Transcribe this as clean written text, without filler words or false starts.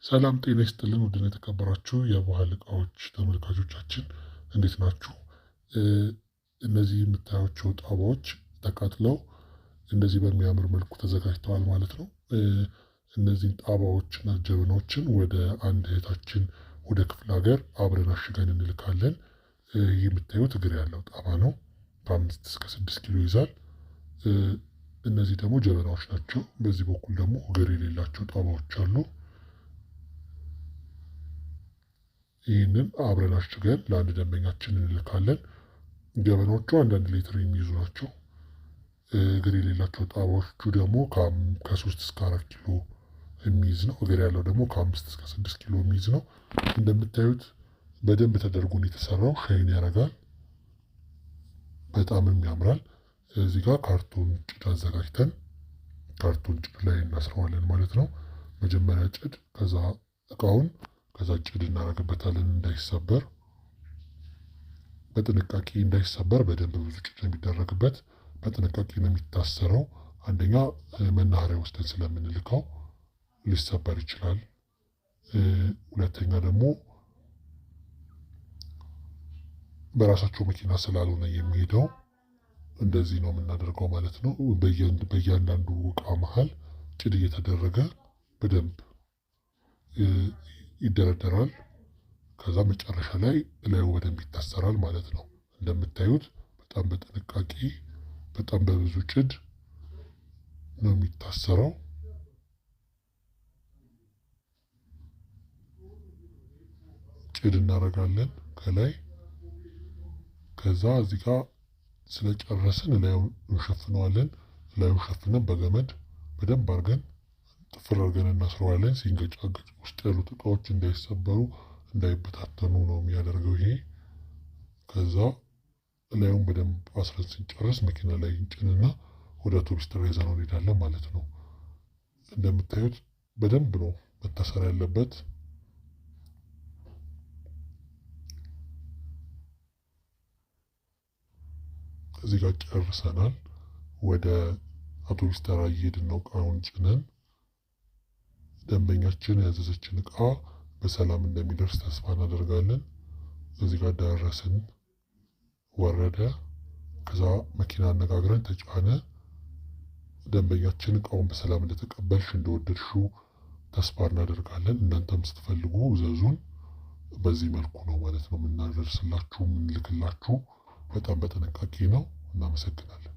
ሰላም ጤና ይስጥልን ውድን የተከበራችሁ የባህል እቃዎች ተመልካቾቻችን እንዴት ናችሁ? እነዚህ የምታዩቸው ጣባዎች ተቃጥለው እንደዚህ በሚያምር መልኩ ተዘጋጅተዋል ማለት ነው። እነዚህን ጣባዎችና ጀበናዎችን ወደ አንድ እህታችን ወደ ክፍለ ሀገር አብረን አሽገን እንልካለን። ይህ የምታዩት እግር ያለው ጣባ ነው። ከ5 እስከ 6 ኪሎ ይዛል። እነዚህ ደግሞ ጀበናዎች ናቸው። በዚህ በኩል ደግሞ እግር የሌላቸው ጣባዎች አሉ። ይህንን አብረን አሽገን ለአንድ ደንበኛችን እንልካለን። ጀበናዎቹ 1 ሊትር የሚይዙ ናቸው። እግር የሌላቸው ጣባዎቹ ደግሞ ከ3 እስከ 4 ኪሎ የሚይዝ ነው። እግር ያለው ደግሞ ከ5 እስከ 6 ኪሎ የሚይዝ ነው። እንደምታዩት በደንብ ተደርጎ ነው የተሰራው። ሻይን ያደርጋል፣ በጣምም ያምራል። እዚህ ጋር ካርቶን ጭድ አዘጋጅተን ካርቶን ጭድ ላይ እናስረዋለን ማለት ነው። መጀመሪያ ጭድ፣ ከዛ እቃውን፣ ከዛ ጭድ እናደርግበታለን እንዳይሰበር። በጥንቃቄ እንዳይሰበር በደንብ ብዙ ጭድ ነው የሚደረግበት። በጥንቃቄ ነው የሚታሰረው። አንደኛ መናኸሪያ ወስደን ስለምንልከው ሊሰበር ይችላል። ሁለተኛ ደግሞ በራሳቸው መኪና ስላልሆነ የሚሄደው እንደዚህ ነው የምናደርገው ማለት ነው። በእያንዳንዱ እቃ መሀል ጭድ እየተደረገ በደንብ ይደረደራል። ከዛ መጨረሻ ላይ እላዩ በደንብ ይታሰራል ማለት ነው። እንደምታዩት በጣም በጥንቃቄ በጣም በብዙ ጭድ ነው የሚታሰረው። ጭድ እናደርጋለን ከላይ። ከዛ እዚህ ጋር ስለጨረስን እላዩን እንሸፍነዋለን። እላዩን ሸፍነን በገመድ በደንብ አድርገን ጥፍር አድርገን እናስረዋለን። ሲንገጫገጭ ውስጥ ያሉት እቃዎች እንዳይሰበሩ እንዳይበታተኑ ነው የሚያደርገው ይሄ። ከዛ እላዩን በደንብ አስረን ስንጨርስ መኪና ላይ እንጭንና ወደ አውቶቡስ ተራ ይዘነው እንሄዳለን ማለት ነው። እንደምታዩት በደንብ ነው መታሰር ያለበት። እዚህ ጋር ጨርሰናል። ወደ አውቶቡስ ተራ እየሄድን ነው እቃውን ጭነን። ደንበኛችን ያዘዘችን እቃ በሰላም እንደሚደርስ ተስፋ እናደርጋለን። እዚህ ጋር ደረስን፣ ወረደ። ከዛ መኪና አነጋግረን ተጫነ። ደንበኛችን እቃውን በሰላም እንደተቀበልሽ እንደወደድሽው ተስፋ እናደርጋለን። እናንተም ስትፈልጉ እዘዙን። በዚህ መልኩ ነው ማለት ነው የምናደርስላችሁ የምንልክላችሁ። በጣም በጥንቃቄ ነው። እናመሰግናለን።